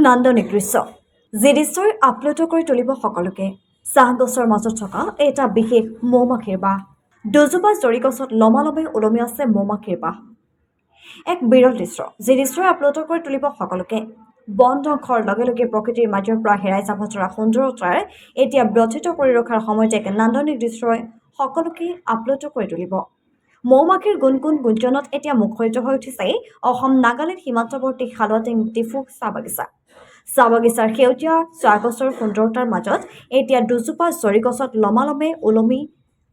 নান্দনিক দৃশ্য যি দৃশ্যই আপ্লুত কৰি তুলিব সকলোকে। চাহ গছৰ মাজত থকা এটা বিশেষ মৌমাখিৰ বাহ। দুজোপা জৰি গছত লমালমে ওলমি আছে মৌমাখিৰ বাহ। এক বিৰল দৃশ্য যি দৃশ্যই আপ্লুত কৰি তুলিব সকলোকে। বন ধ্বংসৰ লগে লগে প্ৰকৃতিৰ মাজৰ পৰা হেৰাই যাব ধৰা সুন্দৰতাৰ এতিয়া ব্যথিত কৰি ৰখাৰ সময়ত এক নান্দনিক দৃশ্যই সকলোকে আপ্লুত কৰি তুলিব। মৌমাখিৰ গুণগুণ গুঞ্জনত এতিয়া মুখৰিত হৈ উঠিছে অসম নাগালেণ্ড সীমান্তৱৰ্তী হালোৱাটিং ডিফুক চাহ বাগিচা। চাহ বাগিচাৰ সেউজীয়া চাহ গছৰ সুন্দৰতাৰ মাজত এতিয়া দুজোপা জৰি গছত লমালমে ওলমি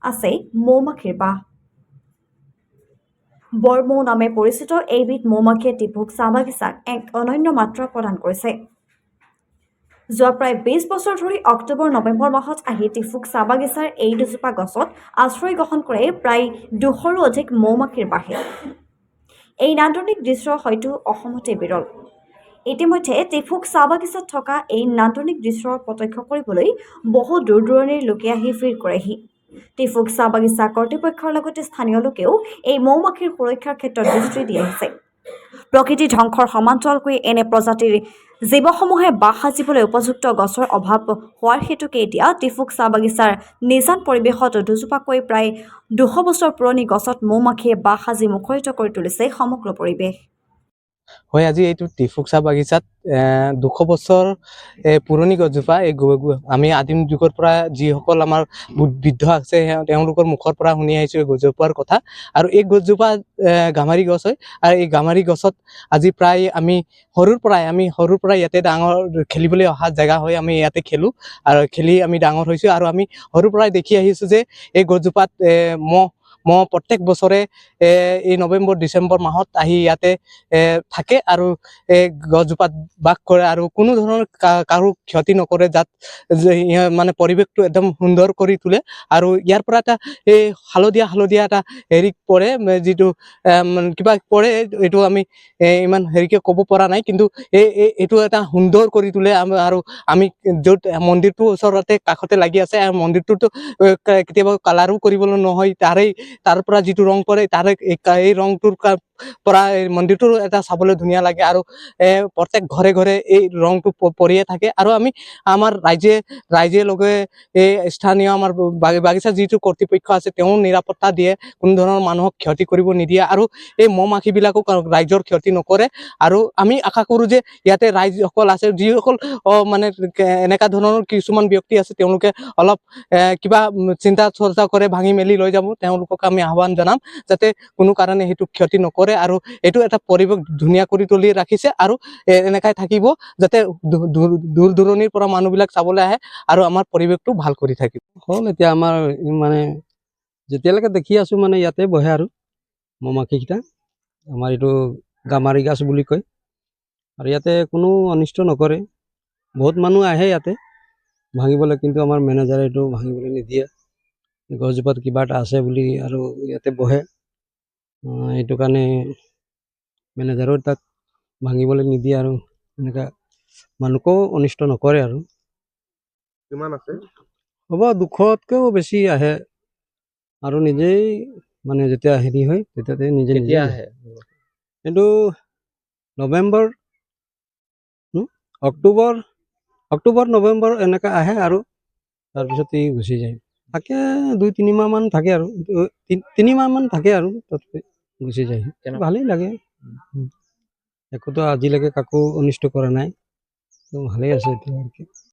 আছে মৌমাখিৰ বাহ। বৰমৌ নামে পৰিচিত এইবিধ মৌমাখিয়ে ডিফুক চাহ বাগিচাক এক অনন্য মাত্ৰা প্ৰদান কৰিছে। যোৱা প্ৰায় ২০ বছৰ ধৰি অক্টোবৰ নৱেম্বৰ মাহত আহি ডিফুক চাহ বাগিচাৰ এই দুজোপা গছত আশ্ৰয় গ্ৰহণ কৰে প্ৰায় ২০০ৰো অধিক মৌমাখিৰ বাহে। এই নান্দনিক দৃশ্য হয়তো অসমতে বিৰল। ইতিমধ্যে ডিফুক চাহ বাগিচাত থকা এই নান্দনিক দৃশ্য প্ৰত্যক্ষ কৰিবলৈ বহু দূৰ দূৰণিৰ লোকে আহি ভিৰ কৰেহি। ডিফুক চাহ বাগিচা কৰ্তৃপক্ষৰ লগতে স্থানীয় লোকেও এই মৌমাখিৰ সুৰক্ষাৰ ক্ষেত্ৰত দৃষ্টি দি আহিছে। প্ৰকৃতি ধ্বংসৰ সমান্তৰালকৈ এনে প্ৰজাতিৰ জীৱসমূহে বাস সাজিবলৈ উপযুক্ত গছৰ অভাৱ হোৱাৰ হেতুকে এতিয়া ডিফুক চাহ বাগিচাৰ নিজান পৰিৱেশত দুজোপাকৈ প্ৰায় ২০০ বছৰ পুৰণি গছত মৌমাখিয়ে বাস সাজি মুখৰিত কৰি তুলিছে সমগ্ৰ পৰিৱেশ। হয়, আজি এইটো ডিফুক চাহ বাগিচাত ২০০ বছৰ পুৰণি গছজোপা। এই আমি আদিম যুগৰ পৰা যিসকল আমাৰ বৃদ্ধ আছে তেওঁলোকৰ মুখৰ পৰা শুনি আহিছোঁ এই গছজোপাৰ কথা। আৰু এই গছজোপা গামাৰি গছ হয়। আৰু এই গামাৰি গছত আজি প্ৰায় আমি সৰুৰ পৰাই ইয়াতে ডাঙৰ খেলিবলৈ অহা জেগা হয়। আমি ইয়াতে খেলোঁ আৰু খেলি আমি ডাঙৰ হৈছোঁ। আৰু আমি সৰুৰ পৰাই দেখি আহিছোঁ যে এই গছজোপাত মহ প্ৰত্যেক বছৰে এই নৱেম্বৰ ডিচেম্বৰ মাহত আহি ইয়াতে থাকে আৰু গছজোপাত বাস কৰে আৰু কোনো ধৰণৰ কাৰো ক্ষতি নকৰে, যাত মানে পৰিৱেশটো একদম সুন্দৰ কৰি তোলে। আৰু ইয়াৰ পৰা এটা এই হালধীয়া এটা হেৰি পৰে, যিটো কিবা পৰে, এইটো আমি ইমান হেৰিকে ক'ব পৰা নাই, কিন্তু এইটো এটা সুন্দৰ কৰি তোলে। আৰু আমি য'ত মন্দিৰটো ওচৰতে কাষতে লাগি আছে, আৰু মন্দিৰটোতো কেতিয়াবা কালাৰো কৰিবলৈ নহয়, তাৰ পৰা যিটো ৰং পৰে এই ৰংটোৰ পৰা এই মন্দিৰটো এটা চাবলৈ ধুনীয়া লাগে। আৰু প্ৰত্যেক ঘৰে ঘৰে এই ৰংটো পৰিয়ে থাকে। আৰু আমাৰ ৰাইজে লগে এই স্থানীয় আমাৰ বাগিচা যিটো কৰ্তৃপক্ষ আছে তেওঁ নিৰাপত্তা দিয়ে, কোনো ধৰণৰ মানুহক ক্ষতি কৰিব নিদিয়ে আৰু এই মৌমাখি বিলাকক ৰাইজৰ ক্ষতি নকৰে। আৰু আমি আশা কৰো যে ইয়াতে ৰাইজসকল আছে, যিসকল মানে এনেকা ধৰণৰ কিছুমান ব্যক্তি আছে, তেওঁলোকে অলপ কিবা চিন্তা চৰ্চা কৰে, ভাঙি মেলি লৈ যাব, তেওঁলোকক আমি আহ্বান জনাম যাতে কোনো কাৰণে সেইটো ক্ষতি নকৰে। আৰু এইটো এটা পৰিৱেশ ধুনীয়া কৰি তুলি ৰাখিছে আৰু এনেকাই থাকিব, যাতে দূৰ দূৰণিৰ পৰা মানুহবিলাক চাবলৈ আহে আৰু আমাৰ পৰিৱেশটো ভাল কৰি থাকিব। হ'ল এতিয়া আমাৰ মানে যেতিয়ালৈকে দেখি আছো মানে ইয়াতে বহে আৰু মৌমাখিকেইটা। আমাৰ এইটো গামাৰি গাছ বুলি কয় আৰু ইয়াতে কোনো অনিষ্ট নকৰে। বহুত মানুহ আহে ইয়াতে ভাঙিবলৈ, কিন্তু আমাৰ মেনেজাৰে এইটো ভাঙিবলৈ নিদিয়ে। গছজোপাত কিবা এটা আছে বুলি আৰু ইয়াতে বহে, এইটো কাৰণে মেনেজাৰো তাক ভাঙিবলৈ নিদিয়ে আৰু এনেকা মানুহকো অনিষ্ট নকৰে। আৰু কিমান আছে হ'ব, 200তকৈও বেছি আহে। আৰু নিজেই মানে যেতিয়া হেৰি হয় তেতিয়াতে নিজে আহে। এইটো নৱেম্বৰ অক্টোবৰ নৱেম্বৰ এনেকা আহে আৰু তাৰপিছত ই গুচি যায়। থাকে 2-3 মাহ মান থাকে, আৰু 3 মাহ মান থাকে আৰু তাতে গুচি যায়। ভালেই লাগে, একোতো আজিলৈকে কাকো অনিষ্ট কৰা নাই, তো ভালেই আছে এতিয়া।